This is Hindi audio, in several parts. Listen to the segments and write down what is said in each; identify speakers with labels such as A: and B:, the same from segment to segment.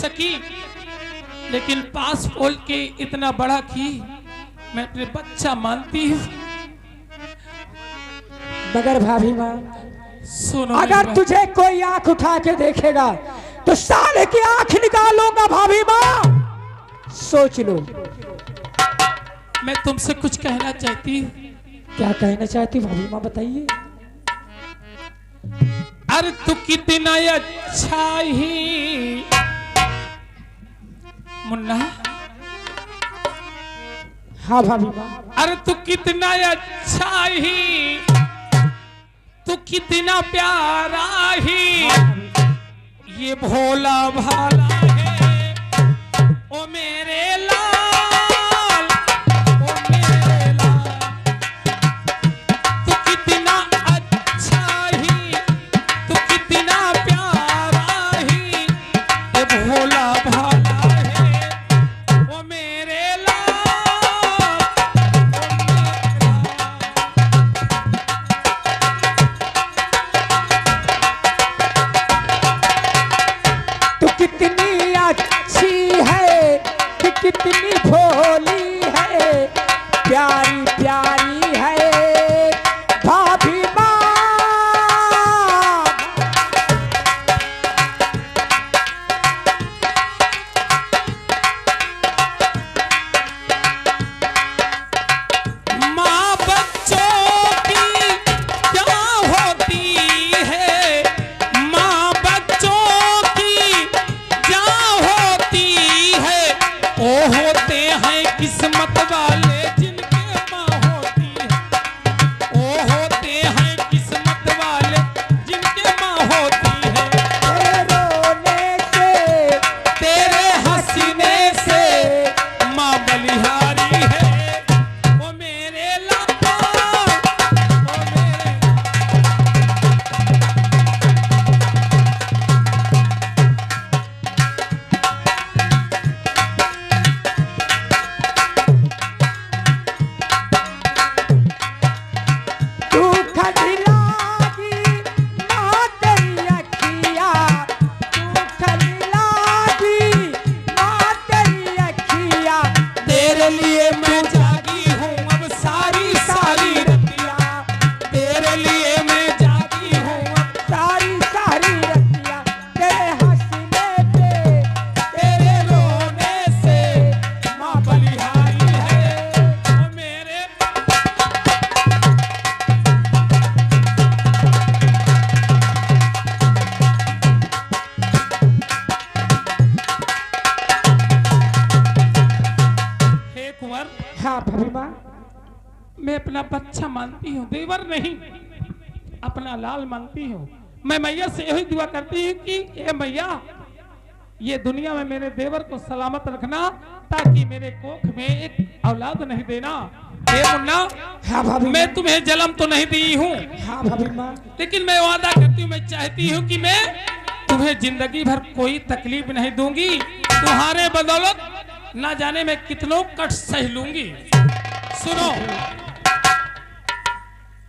A: सकी, लेकिन पास बोल के इतना बड़ा की मैं अपने बच्चा मानती हूँ।
B: मगर भाभी माँ,
A: सुनो,
B: अगर तुझे कोई आंख उठा के देखेगा तो साले की आंख निकालूंगा भाभी माँ, सोच लो।
A: मैं तुमसे कुछ कहना चाहती हूँ।
B: क्या कहना चाहती भाभी माँ, बताइए।
A: अरे तू कितना अच्छा ही मुन्ना।
B: हाँ भाभी माँ।
A: अरे तू कितना अच्छा ही, तू कितना प्यारा ही, ये भोला भाला है ओ मेरे लाल, ओ मेरे लाल। तू कितना अच्छा ही, तू कितना प्यारा ही, ये भोला भाला है ओ मेरे लाल, ओ
B: तू कितनी अच्छी है, तू कितनी भोली है, प्यारी प्यारी है भाभी माँ।
A: माँ बच्चों की क्या होती है, माँ बच्चों की क्या होती है, वो होते हैं किस्मत वाले जिनके माँ होती है, वो होते हैं किस्मत वाले जिनके माँ होती है।
B: तेरे रोने से,
A: तेरे हंसने से माँ बलिहारी है ओ मेरे लाल, ओ मेरे।
B: तू खदिलागी माँ तेरी अखिया, तू खदिलागी माँ तेरी अखिया,
A: तेरे लिए मैं जागी हूँ अब सारी सारी रतिया, तेरे लिए मैं जागी हूँ अब
B: सारी सारी रतिया, तेरे हंसने पे,
A: तेरे रोने से माँ बलिहारी है ओ मेरे। हे कुंवर,
B: हाँ भाभी माँ।
A: मैं अपना बच्चा मानती हूँ, देवर नहीं, अपना लाल मानती हूँ। मैं मैया से यही दुआ करती हूँ कि ए मैया, ये दुनिया में मेरे देवर को सलामत रखना, ताकि मेरे कोख में एक औलाद नहीं देना। ए मुन्ना,
B: हाँ भाभी
A: मैं तुम्हें जन्म तो नहीं दी हूँ,
B: हाँ भाभी माँ।
A: लेकिन मैं वादा करती हूँ, मैं चाहती हूँ कि मैं तुम्हें जिंदगी भर कोई तकलीफ नहीं दूंगी। तुम्हारे बदौलत ना जाने मैं कितनों कष्ट सह लूंगी। सुनो,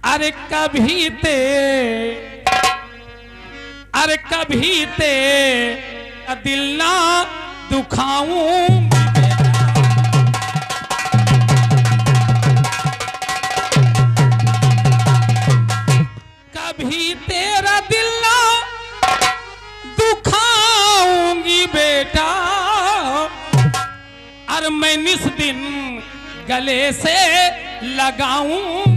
A: अरे कभी ते दिल ना दुखाऊं, कभी तेरा दिल ना दुखाऊंगी बेटा, और मैं निस दिन गले से लगाऊं।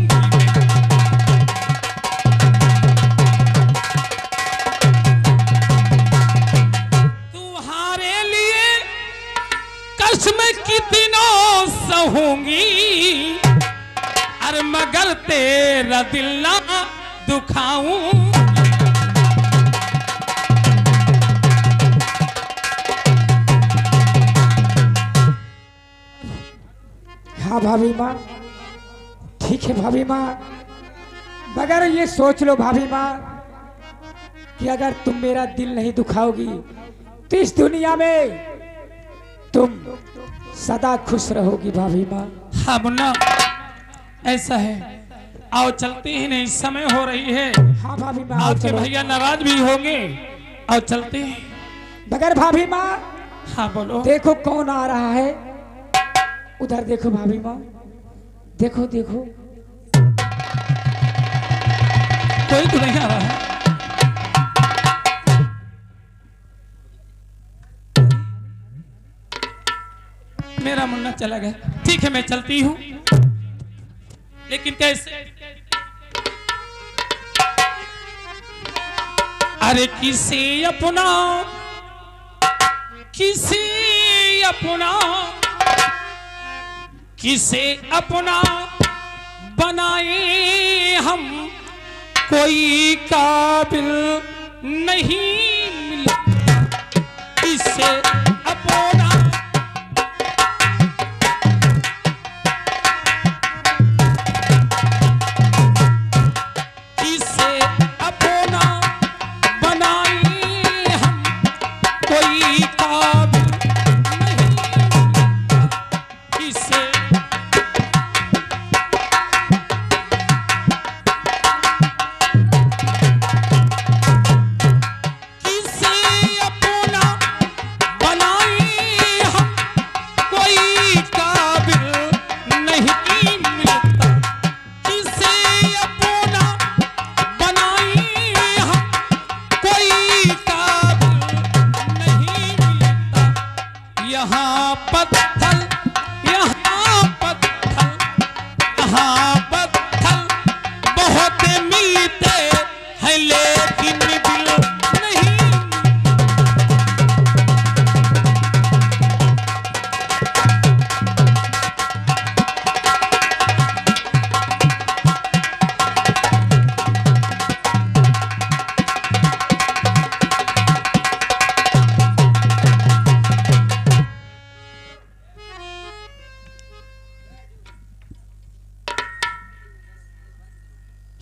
A: तुम्हारे लिए कसम कितनों सहूंगी, और मगर तेरा दिल ना दुखाऊं।
B: हाँ भाभी माँ, ठीक है भाभी माँ, मगर ये सोच लो भाभी माँ कि अगर तुम मेरा दिल नहीं दुखाओगी तो इस दुनिया में तुम सदा खुश रहोगी भाभी माँ।
A: हाँ मुन्ना, ऐसा है, आओ चलते ही, नहीं समय हो रही है।
B: हाँ भाभी माँ,
A: आपके भैया नाराज भी होंगे, आओ चलते हैं।
B: मगर भाभी माँ
A: हाँ बोलो।
B: देखो कौन आ रहा है, उधर देखो भाभी माँ, देखो देखो।
A: कोई तो नहीं आ रहा है। मेरा मुन्ना चला गया। ठीक है मैं चलती हूँ, लेकिन कैसे? अरे किसे अपना, किसे अपना, किसे अपना बनाए हम, कोई काबिल नहीं मिला किसे अपना। किसे अपना बनाए हम, कोई काबिल नहीं मिला किसे। यहाँ पत्थर, यहाँ पत्थर, यहाँ पत्थर बहुत मिलते हैं, लेकिन दिल नहीं।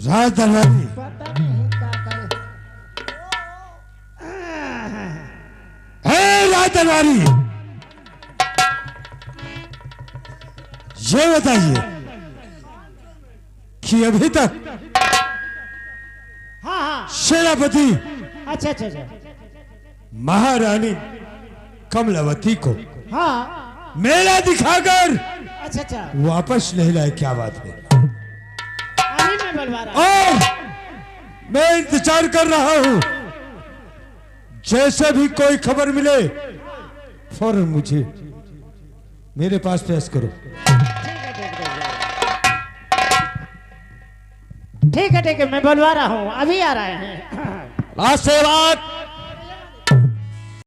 C: राजदरबारी, राजदरबारी, ये बताइए कि अभी तक सेनापति
D: अच्छा अच्छा अच्छा
C: महारानी कमलावती को
D: हाँ
C: मेला दिखाकर
D: अच्छा अच्छा
C: वापस नहीं लाए, क्या बात है?
D: अभी मैं बुलवा रहा हूँ।
C: और मैं इंतजार कर रहा हूं, जैसे भी कोई खबर मिले फौरन मुझे मेरे पास पेश करो।
D: ठीक है मैं बुलवा रहा हूँ, अभी आ रहे हैं।
E: लास्ट से बात